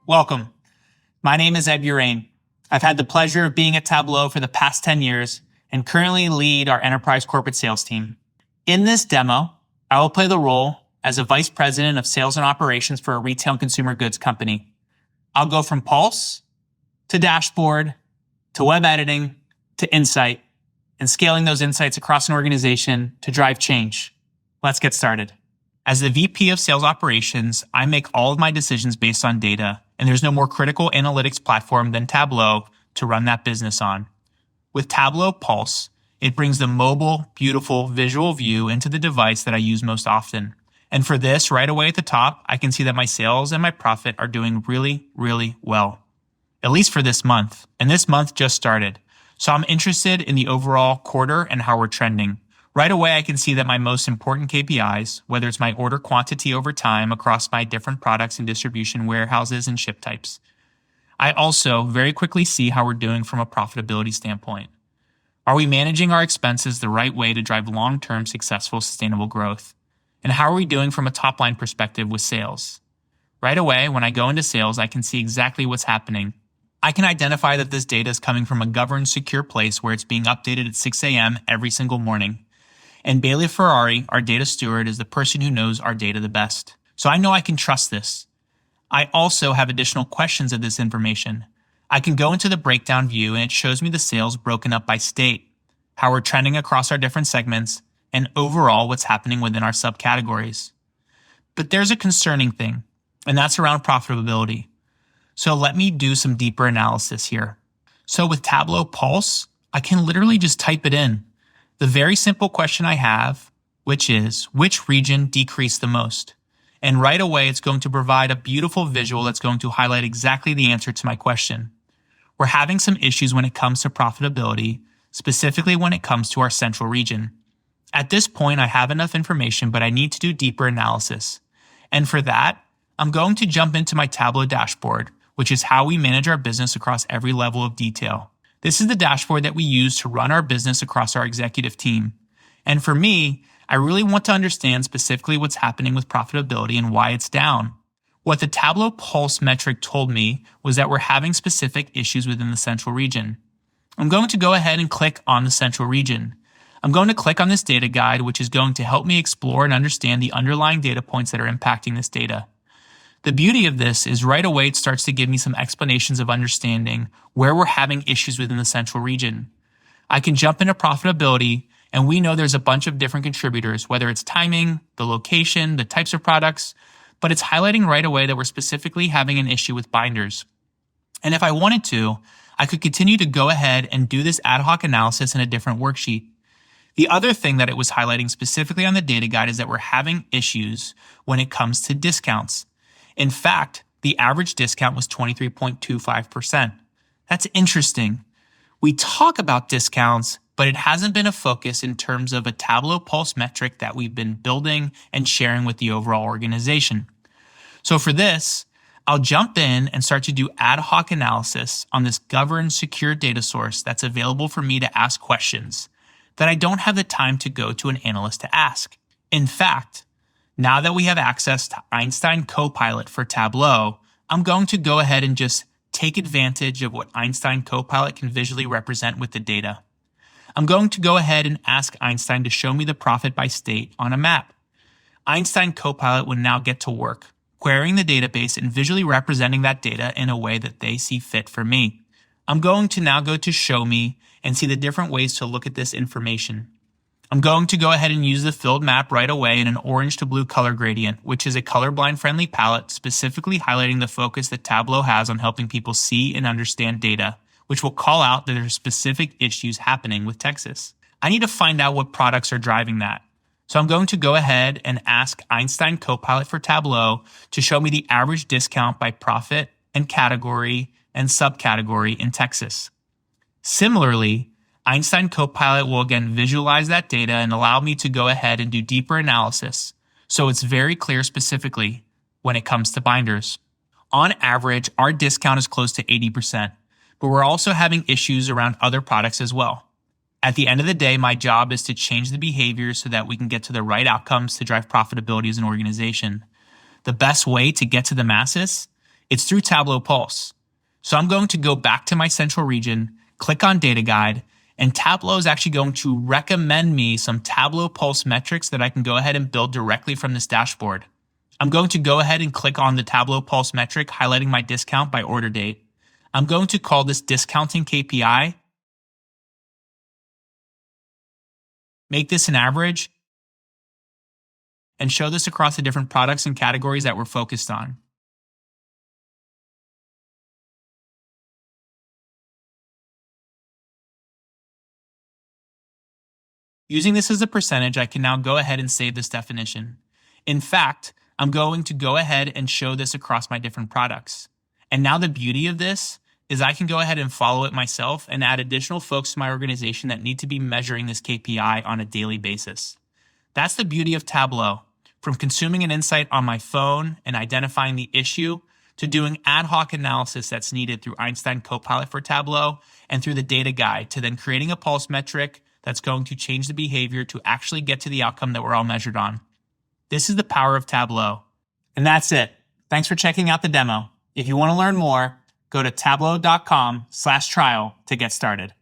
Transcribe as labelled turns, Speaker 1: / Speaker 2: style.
Speaker 1: Welcome. My name is Ed Urain. I've had the pleasure of being at Tableau for the past 10 years and currently lead our enterprise corporate sales team. In this demo, I will play the role as a vice president of sales and operations for a retail and consumer goods company. I'll go from Pulse to dashboard to web editing to insight and scaling those insights across an organization to drive change. Let's get started. As the VP of Sales Operations, I make all of my decisions based on data, and there's no more critical analytics platform than Tableau to run that business on. With Tableau Pulse, it brings the mobile, beautiful visual view into the device that I use most often. And for this, right away at the top, I can see that my sales and my profit are doing really, really well. At least for this month. And this month just started. So I'm interested in the overall quarter and how we're trending. Right away, I can see that my most important KPIs, whether it's my order quantity over time across my different products and distribution warehouses and ship types. I also very quickly see how we're doing from a profitability standpoint. Are we managing our expenses the right way to drive long-term successful sustainable growth? And how are we doing from a top-line perspective with sales? Right away, when I go into sales, I can see exactly what's happening. I can identify that this data is coming from a governed, secure place where it's being updated at 6 a.m. every single morning. And Bailey Ferrari, our data steward, is the person who knows our data the best. So I know I can trust this. I also have additional questions of this information. I can go into the breakdown view and it shows me the sales broken up by state, how we're trending across our different segments, and overall what's happening within our subcategories. But there's a concerning thing, and that's around profitability. So let me do some deeper analysis here. So with Tableau Pulse, I can literally just type it in. The very simple question I have, which is, which region decreased the most? And right away, it's going to provide a beautiful visual that's going to highlight exactly the answer to my question. We're having some issues when it comes to profitability, specifically when it comes to our central region. At this point, I have enough information, but I need to do deeper analysis. And for that, I'm going to jump into my Tableau dashboard, which is how we manage our business across every level of detail. This is the dashboard that we use to run our business across our executive team. And for me, I really want to understand specifically what's happening with profitability and why it's down. What the Tableau Pulse metric told me was that we're having specific issues within the central region. I'm going to go ahead and click on the central region. I'm going to click on this data guide, which is going to help me explore and understand the underlying data points that are impacting this data. The beauty of this is right away it starts to give me some explanations of understanding where we're having issues within the central region. I can jump into profitability, and we know there's a bunch of different contributors, whether it's timing, the location, the types of products, but it's highlighting right away that we're specifically having an issue with binders. And if I wanted to, I could continue to go ahead and do this ad hoc analysis in a different worksheet. The other thing that it was highlighting specifically on the data guide is that we're having issues when it comes to discounts. In fact, the average discount was 23.25%. That's interesting. We talk about discounts, but it hasn't been a focus in terms of a Tableau Pulse metric that we've been building and sharing with the overall organization. So for this, I'll jump in and start to do ad hoc analysis on this governed, secure data source that's available for me to ask questions that I don't have the time to go to an analyst to ask. In fact, now that we have access to Einstein Copilot for Tableau, I'm going to go ahead and just take advantage of what Einstein Copilot can visually represent with the data. I'm going to go ahead and ask Einstein to show me the profit by state on a map. Einstein Copilot will now get to work, querying the database and visually representing that data in a way that they see fit for me. I'm going to now go to Show Me and see the different ways to look at this information. I'm going to go ahead and use the filled map right away in an orange to blue color gradient, which is a colorblind friendly palette specifically highlighting the focus that Tableau has on helping people see and understand data, which will call out that there are specific issues happening with Texas. I need to find out what products are driving that. So I'm going to go ahead and ask Einstein Copilot for Tableau to show me the average discount by profit and category and subcategory in Texas. Similarly, Einstein Copilot will again visualize that data and allow me to go ahead and do deeper analysis, so it's very clear specifically when it comes to binders. On average, our discount is close to 80%, but we're also having issues around other products as well. At the end of the day, my job is to change the behavior so that we can get to the right outcomes to drive profitability as an organization. The best way to get to the masses It's through Tableau Pulse. So I'm going to go back to my central region, click on Data Guide, and Tableau is actually going to recommend me some Tableau Pulse metrics that I can go ahead and build directly from this dashboard. I'm going to go ahead and click on the Tableau Pulse metric, highlighting my discount by order date. I'm going to call this discounting KPI, make this an average, and show this across the different products and categories that we're focused on. Using this as a percentage, I can now go ahead and save this definition. In fact, I'm going to go ahead and show this across my different products. And now the beauty of this is I can go ahead and follow it myself and add additional folks to my organization that need to be measuring this KPI on a daily basis. That's the beauty of Tableau. From consuming an insight on my phone and identifying the issue, to doing ad hoc analysis that's needed through Einstein Copilot for Tableau and through the data guide, to then creating a pulse metric that's going to change the behavior to actually get to the outcome that we're all measured on. This is the power of Tableau. And that's it. Thanks for checking out the demo. If you want to learn more, go to tableau.com/trial to get started.